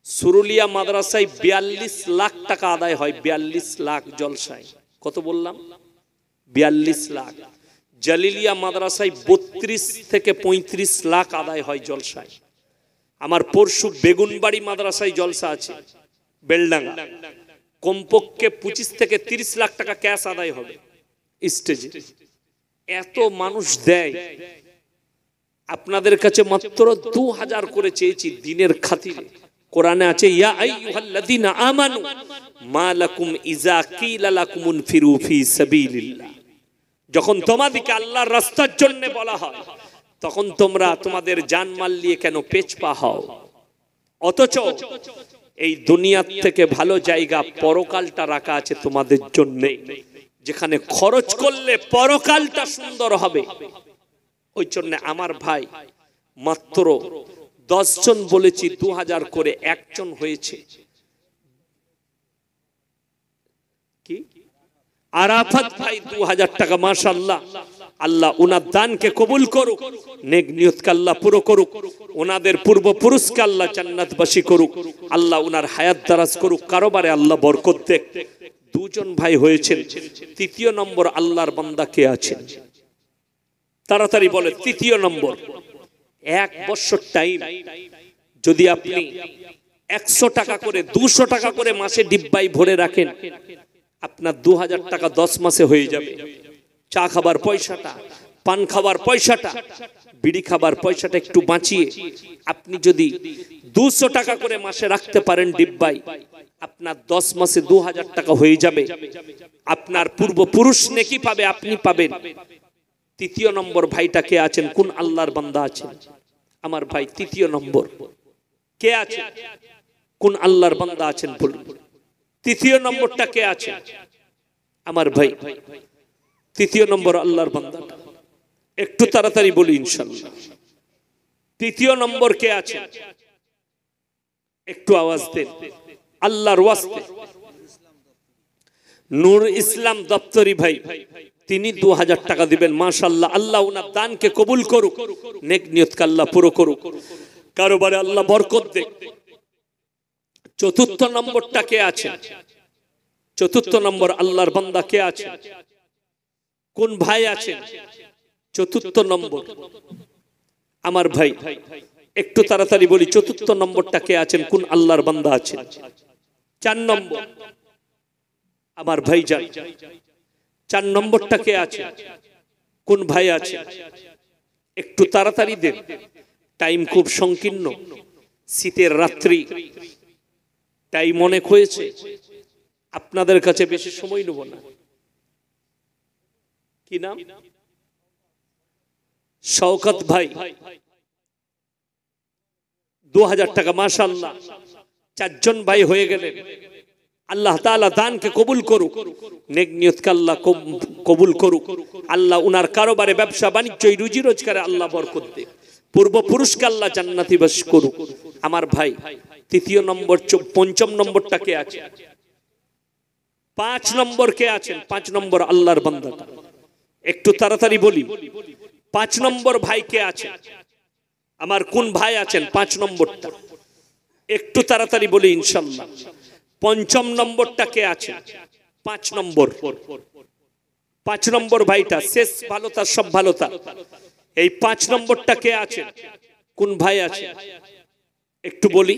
সুরুলিয়া মাদ্রাসায় 42 লাখ টাকা আদায় হয়, 42 লাখ জলসায়। কত বললাম? 42 লাখ। জালিলিয়া মাদ্রাসায় 32 থেকে 35 লাখ আদায় হয় জলসায়। আমার পরশু বেগুনবাড়ি মাদ্রাসায় জলসা আছে বেলডাঙ্গা, কমপক্ষে 25 থেকে 30 লাখ টাকা ক্যাশ আদায় হবে স্টেজে। এত মানুষ দেয়, আপনাদের কাছে মাত্র 2000 করে চেয়েছি দিনের খাতিরে। কোরআনে আছে, ইয়া আইয়ুহাল্লাযীনা আমানু মা লাকুম ইযা কিলা লাকুম ইনফিরু ফি সাবিলিল্লাহ। যখন তোমাদেরকে আল্লাহর রাস্তার জন্য বলা হয়, তখন তোমরা তোমাদের জানমাল নিয়ে কেন পেছপা হও? অথচ এই দুনিয়ার থেকে ভালো জায়গা পরকালটা রাখা আছে তোমাদের জন্য, যেখানে খরচ করলে পরকালটা সুন্দর হবে। ওই জন্য আমার ভাই, মাত্র 10 জন বলেছি, 2000 করে একজন হয়েছে। কি আরাফাত ভাই 2000 টাকা, মাশাআল্লাহ। আল্লাহ উনার দানকে কবুল করুক, নেক নিয়তকে আল্লাহ পুরো করুক, ওনাদের পূর্বপুরুষকে আল্লাহ জান্নাতবাসী করুক, আল্লাহ উনার হায়াত দারাজ করুক, কারোবারে আল্লাহ বরকত দেখ। 2 জন ভাই হয়েছেন। তৃতীয় নম্বর আল্লাহর বান্দা কে আছেন? তাড়াতাড়ি বলে। তৃতীয় নম্বর, 1 বছর টাইম যদি আপনি 100 টাকা করে 200 টাকা করে মাসে ডিব্বাই ভরে রাখেন, আপনার 2000 টাকা 10 মাসে হয়ে যাবে। চা খাবার পয়সাটা, পান খাবার পয়সাটা, বিড়ি খাবার পয়সাটা একটু বাঁচিয়ে আপনি যদি 200 টাকা করে মাসে রাখতে পারেন ডিব্বাই, আপনার 10 মাসে 2000 টাকা হয়ে যাবে। আপনার পূর্বপুরুষ নেকি পাবে, আপনি পাবেন। তৃতীয় নম্বর ভাইটা কে আছেন? কোন আল্লাহর বান্দা আছেন? আমার ভাই তৃতীয় নম্বর কে আছে? কোন আল্লাহর বান্দা আছেন বলুন। তৃতীয় নম্বরটা কে আছে? আমার ভাই তৃতীয় নম্বর আল্লাহর বান্দাটা একটু তাড়াতাড়ি বলি ইনশাআল্লাহ। তৃতীয় নম্বর কে আছে? একটু আওয়াজ দেন আল্লাহর ওয়াস্তে। নূর ইসলাম দপ্তরি ভাই, তিনি 2000 টাকা দিবেন। মাশাআল্লাহ, আল্লাহ উনার দানকে কবুল করুক, নেক নিয়তকে আল্লাহ পুরো করুক, কারোবারে আল্লাহ বরকত দেখ। চতুর্থ নম্বরটা কে আছে? চতুর্থ নম্বর আল্লাহর বান্দা কে আছে? কোন ভাই আছেন? চতুর্থ নম্বর আমার ভাই একটু তাড়াতাড়ি বলি। চতুর্থ নম্বরটা কে আছেন? কোন আল্লাহর বান্দা আছেন? 4 নম্বর আমার ভাই যান। 4 নম্বরটা কে আছে? কোন ভাই আছে? একটু তাড়াতাড়ি দেন, টাইম খুব সংকীর্ণ, শীতের রাত্রি, টাইম অনেক হয়েছে, আপনাদের কাছে বেশি সময় নেব না। কি নাম? শওকত ভাই, 2000 টাকা। মাশাআল্লাহ, 4 জন ভাই হয়ে গেলেন। আল্লাহ তাআলা দানকে কবুল করুক, নেক নিয়তকে আল্লাহ কবুল করুক। আল্লাহ উনার কারোবারে, ব্যবসা বাণিজ্য, রুজি রোজগারে আল্লাহ বরকত দেখ। পূর্বপুরুষকে আল্লাহ জান্নাতি বাস করুক। আমার ভাই তৃতীয় নম্বর, পঞ্চম নম্বরটা কে আছে? 5 নম্বর কে আছেন? 5 নম্বর আল্লাহর বান্দাটা একটু তাড়াতাড়ি বলি। 5 নম্বর ভাই কে আছে? আমার কোন ভাই আছেন? 5 নম্বরটা একটু তাড়াতাড়ি বলি ইনশাআল্লাহ। পঞ্চম নম্বরটা কে আছে? 5 নম্বর। 5 নম্বর ভাইটা শেষ ভালোতা, সব ভালোতা। এই 5 নম্বরটা কে আছে? কোন ভাই আছে? একটু বলি।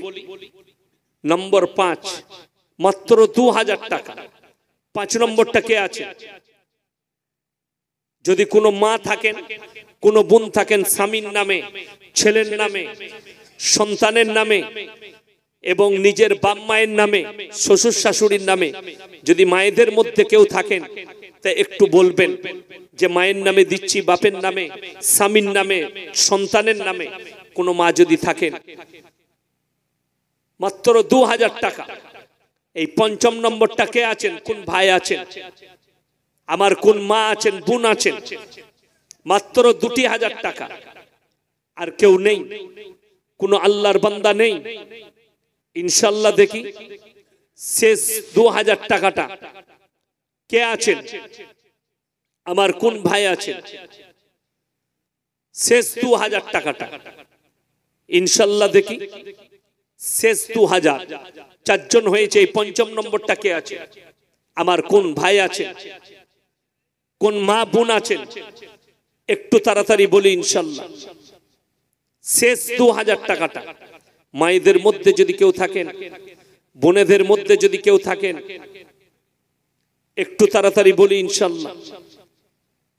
নম্বর 5, মাত্র 2000 টাকা। 5 নম্বরটা কে আছে? যদি কোনো মা থাকেন, কোনো বোন থাকেন, স্বামীর নামে, ছেলের নামে, সন্তানের নামে এবং নিজের বাপ মায়ের নামে, শ্বশুর শাশুড়ির নামে, যদি মায়েদের মধ্যে কেউ থাকেন তাই একটু বলবেন যে মায়ের নামে দিচ্ছি, বাপের নামে, স্বামীর নামে, সন্তানের নামে কোনো মা যদি থাকেন, মাত্র 2000 টাকা। এই 5ম নম্বরটা কে আছেন, কোন ভাই আছেন, আমার কোন মা আছেন, বোন আছেন, মাত্র 2000 টাকা। আর কেউ নেই, কোন আল্লাহর বান্দা নেই। ইনশাআল্লাহ দেখি শেষ 2000 টাকাটা কে আছেন, আমার কোন ভাই আছেন, শেষ 2000 টাকাটা ইনশাআল্লাহ দেখি শেষ 2000। 4 জন হয়েছে। এই 5ম নম্বরটা কে আছে, আমার কোন ভাই আছে, কোন মা বোন আছেন, একটু তাড়াতাড়ি বলি ইনশাআল্লাহ। শেষ 2000 টাকাটা মায়েদের মধ্যে যদি কেউ থাকেন, বোনেদের মধ্যে যদি কেউ থাকেন, একটু তাড়াতাড়ি বলি ইনশাআল্লাহ।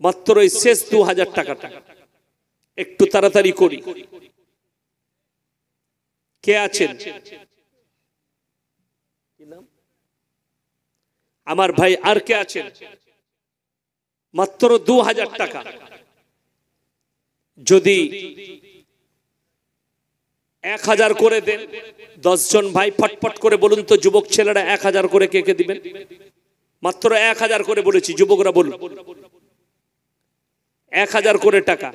মাত্র এই শেষ 2000 টাকাটা একটু তাড়াতাড়ি করি। কে আছেন, আমার ভাই আর কে আছেন, মাত্র 2000 টাকা। যদি 1000 করে দেন, 10 জন ভাই ফটফট করে বলুন তো, যুবক ছেলেরা 1000 করে কে কে দিবেন? মাত্র 1000 করে বলেছি, যুবকরা বলুন 1000 করে টাকা,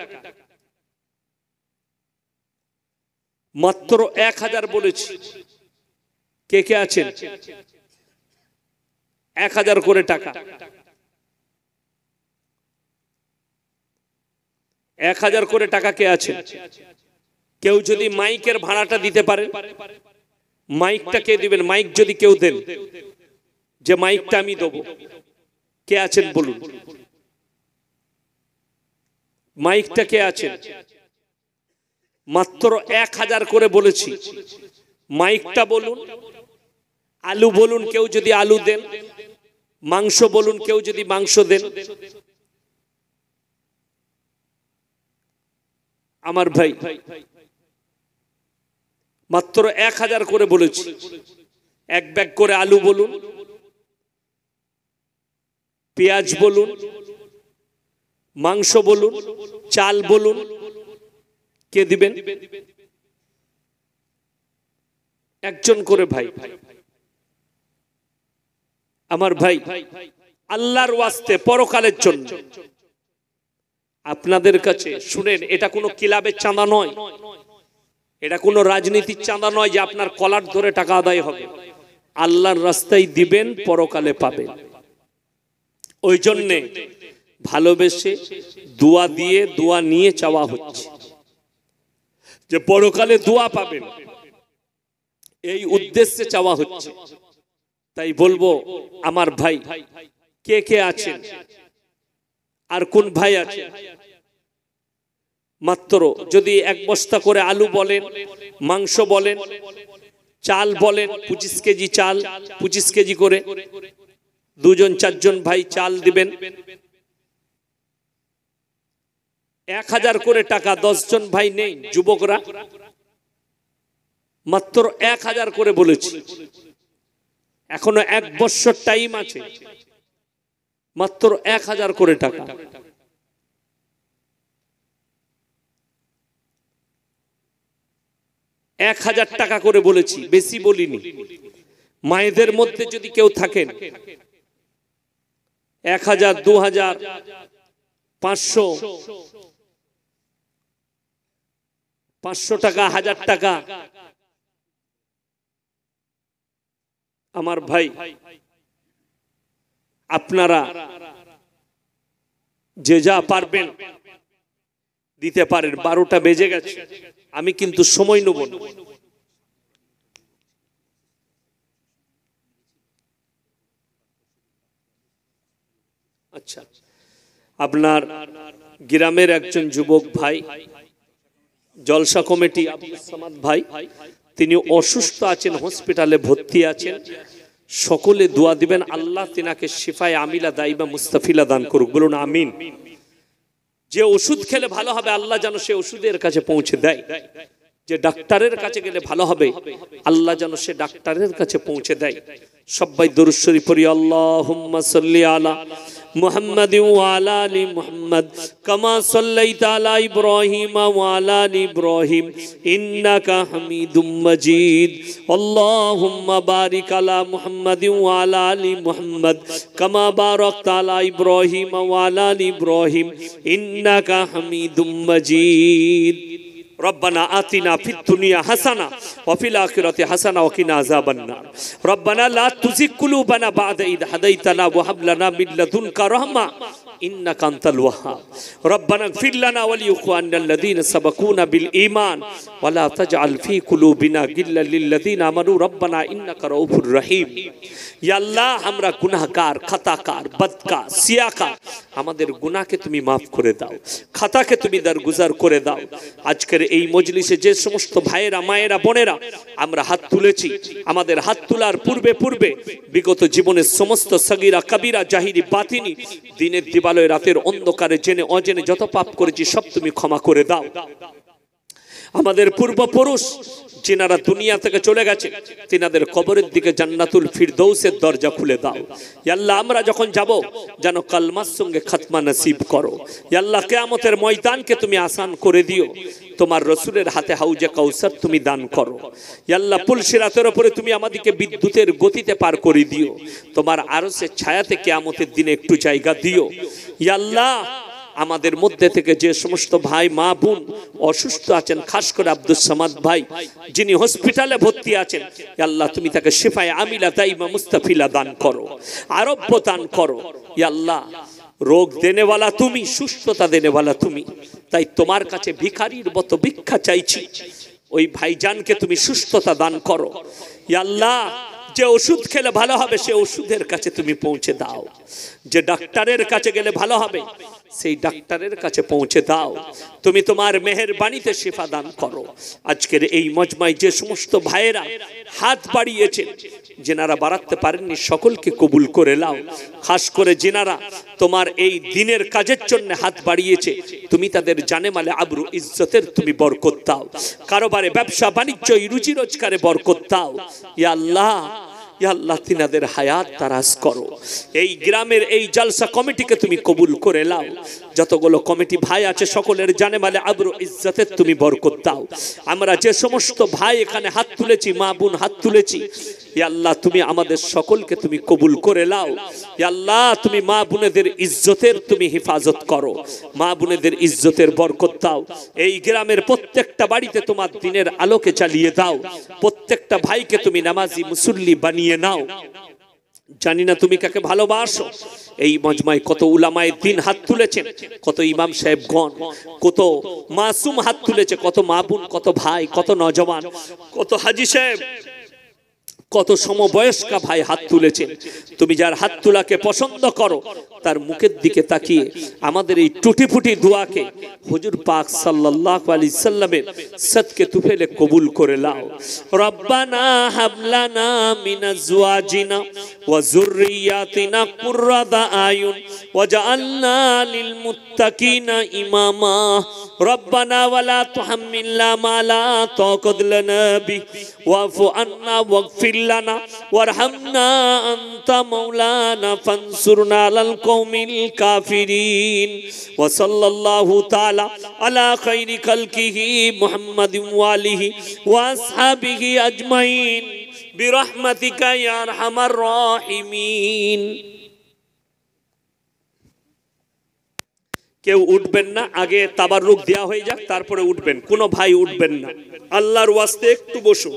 মাত্র 1000 বলেছি। কে কে আছেন, 1000 করে টাকা, 1000 করে টাকা কে আছে? কেউ যদি মাইকের ভাড়াটা দিতে পারে, মাইকটা কে দিবেন? মাইক যদি কেউ দেন, যে মাইকটা আমি দেবো, কে আছেন বলুন? মাইকটা কে আছেন? মাত্র 1000 করে বলেছি। মাইকটা বলুন, আলু বলুন কেউ যদি আলু দেন, মাংস বলুন কেউ যদি মাংস দেন। আমার ভাই মাত্র 1000 করে বলেছি। এক ব্যাগ করে আলু বলুন, পেঁয়াজ বলুন, মাংস বলুন, চাল বলুন, কে দিবেন? একজন করে ভাই। আমার ভাই আল্লাহর ওয়াস্তে পরকালের জন্য আপনাদের কাছে শুনেন, এটা কোনো ক্লাবের চাঁদা নয়, এটা কোনো রাজনীতির চাঁদা নয় যে আপনার কলার ধরে টাকা আদায় হবে। আল্লাহর রাস্তায় দিবেন, পরকালে পাবেন। ওই জন্যে ভালোবেসে দোয়া দিয়ে, দোয়া নিয়ে চাওয়া হচ্ছে যে পরকালে দোয়া পাবেন, এই উদ্দেশ্যে চাওয়া হচ্ছে। তাই বলবো আমার ভাই কে কে আছেন, আর কোন ভাই আছে? মাত্র যদি 1 বস্তা করে আলু বলেন, মাংস বলেন, চাল বলেন, 25 কেজি চাল, 25 কেজি করে 2 জন 4 জন ভাই চাল দিবেন। 1000 করে টাকা 10 জন ভাই নেই, যুবকরা মাত্র 1000 করে বলেছি। এখনো 1 বছর টাইম আছে, মাত্র 1000 করে টাকা। টাকা করে বলেছি, বেশি বলিনি। মায়েদের মধ্যে যদি কেউ থাকেন, 1000, 2000, 500, 500 টাকা, 1000 টাকা। আমার ভাই আপনারা যে যা পারবেন দিতে পারেন। 12টা বেজে গেছে, আমি কিন্তু সময় নেব না। আচ্ছা, আপনার গ্রামের একজন যুবক ভাই, জলসা কমিটি আব্দুল সামাদ ভাই, তিনি অসুস্থ আছেন, হসপিটালে ভর্তি আছেন। সকলে দোয়া দিবেন, আল্লাহ তিনাকে শিফায়ে আমিলা দাইবা মুস্তাফিলা দান করুক। বলুন আমিন। যে ওষুধ খেলে ভালো হবে, আল্লাহ যেন সে ওষুধের কাছে পৌঁছে দেয়। যে ডাক্তারের কাছে গেলে ভালো হবে, আল্লাহ যেন সে ডাক্তারের কাছে পৌঁছে দেয়। সবাই দরুদ শরীফ পড়ি, আল্লাহুম্মা সাল্লি আলা মুহাম্মাদিন ওয়া আলা আলি মুহাম্মাদ কামা সাল্লাইতা আলা ইব্রাহিম ওয়া আলা আলি ইব্রাহিম ইন্নাকা হামিদুম মাজিদ আল্লাহুম্মা বারিক আলা মুহাম্মাদিন ওয়া আলা আলি মুহাম্মাদ কামা বারাকতা আলা ইব্রাহিম ওয়া আলা আলি ইব্রাহিম ইন্নাকা হামিদুম মাজিদ ربنا آتنا في الدنيا حسنة وفي الآخرة حسنة وقنا عذاب النار ربنا لا تزغ قلوبنا بعد إذ هديتنا وهب لنا من لدنك رحمة إنك أنت الوهاب ربنا اغفر لنا ولإخواننا الذين سبقونا بالإيمان ولا تجعل في قلوبنا غلا للذين آمنوا ربنا إنك رؤوف رحيم يا الله আমরা গুনাহগার খাতাকার বদকার সিয়াকার আমাদের গুনাহকে তুমি maaf করে দাও খাতাকে তুমি দরগুজার করে দাও আজকের এই মজলিসে যে সমস্ত ভাইয়েরা মায়েরা বোনেরা আমরা হাত তুলেছি আমাদের হাত তোলার পূর্বে বিগত জীবনের সমস্ত সগীরা কবিরা জাহিরি বাতিনি দিনের দিবালয় রাতের অন্ধকারে জেনে অজেনে যত পাপ করেছি সব তুমি ক্ষমা করে দাও আমাদের পূর্বপুরুষ जिनारा दुनिया থেকে চলে গেছে তিনাদের কবরের দিকে জান্নাতুল ফিরদৌসের দরজা খুলে দাও ইয়া আল্লাহ আমরা যখন যাব যেন কালমার সঙ্গে খাতমা নসিব করো ইয়া আল্লাহ কিয়ামতের ময়দানকে তুমি আসান করে দিও তোমার রাসূলের হাতে হাউজে কাউসার তুমি দান করো ইয়া আল্লাহ পুলসিরাতের উপরে তুমি আমাদেরকে বিদ্যুতের গতিতে পার করে দিও তোমার আরশের ছায়াতে কিয়ামতের দিনে একটু জায়গা দিও ইয়া আল্লাহ আমাদের মধ্যে থেকে যে সমস্ত ভাই মা বোন অসুস্থ আছেন খাস করে আব্দুস সামাদ ভাই যিনি হসপিটালে ভর্তি আছেন ইয়া আল্লাহ তুমি তাকে শিফায়ে আমিলা দাইমা মুস্তাফিলা দান করো আরোগ্য দান করো ইয়া আল্লাহ রোগ দেনে वाला তুমি সুস্থতা দেনে वाला তুমি তাই তোমার কাছে ভিখারির মতো ভিক্ষা চাইছি ওই ভাইজানকে তুমি সুস্থতা দান করো ইয়া আল্লাহ যে ওষুধ খেলে ভালো হবে সে ওষুধের কাছে তুমি পৌঁছে দাও যে ডাক্তারের কাছে গেলে ভালো হবে সেই ডাক্তারের কাছে পৌঁছে দাও তুমি তোমার মেহেরবানিতে শিফা দান করো আজকের এই মজমায় যে সমস্ত ভাইয়েরা হাত বাড়িয়েছেন যিনারা বাড়াতে পারেননি সকলকে কবুল করে নাও খাস করে যিনারা তোমার এই দিনের কাজের জন্য হাত বাড়িয়েছে তুমি তাদের জানে মালে আবরু ইজ্জতের তুমি বরকত দাও কারবারে ব্যবসা বাণিজ্য রুজি রোজগারে বরকত দাও ইয়া আল্লাহ ইয়া আল্লাহ তিনাদের হায়াত তারাজ করো এই গ্রামের এই জলসা কমিটিকে তুমি কবুল করে নাও যতগুলো কমিটি ভাই আছে সকলের জানে মালে আবরু ইজ্জতের তুমি বরকত দাও আমরা যে সমস্ত ভাই এখানে হাত তুলেছি মা বোন হাত তুলেছি ইয়া আল্লাহ তুমি আমাদের সকলকে তুমি কবুল করে নাও ইয়া আল্লাহ তুমি মা বোনেদের ইজ্জতের তুমি হেফাজত করো মা বোনেদের ইজ্জতের বরকত দাও এই গ্রামের প্রত্যেকটা বাড়িতে তোমার দিনের আলোকে জ্বালিয়ে দাও প্রত্যেকটা ভাইকে তুমি নামাজি মুসল্লি বানিয়ে নাও জানি না তুমি কাকে ভালোবাসো এই মজমায় কত উলামায়ে দ্বীন হাত তুলেছেন কত ইমাম সাহেবগণ কত মাসুম হাত তুলেছে কত মা বোন কত ভাই কত নওজওয়ান কত হাজী সাহেব কত সমবয়স্ক ভাই হাত তুলেছেন তুমি যার হাত তোলাকে পছন্দ করো তার মুখের দিকে তাকিয়ে আমাদের এই টুটিফুটি দোয়াকে হুজুর পাক সাল্লাল্লাহু আলাইহি সাল্লামের সদকে তুফেলে কবুল করে নাও রব্বানা হাবলানা মিন আজওয়াজিনা ওয়া যুররিয়াতিনা কুররাতা আয়ুন ওয়াজআলনা লিল মুত্তাকিনা ইমামা রব্বানা ওয়ালা তুহাম্মিলনা মা লা তাকাত লানা বি ওয়াফু আন্না ওয়াগফির লানা ওয়ারহামনা আনতা মাওলানা ফানসুরনা আলাল কওমিল কাফিরিন ওয়া সাল্লাল্লাহু তাআলা আলা খাইরি খালকিহি মুহাম্মাদিন ওয়া আলিহি ওয়া আসহাবিহি আজমাইন বিরহমাতিকা ইয়া আরহামার রাহিমিন কেউ উঠবেন না আগে তাবাররুক দেয়া হয়ে যাক তারপরে উঠবেন কোনো ভাই উঠবেন না আল্লাহর ওয়াস্তে একটু বসুন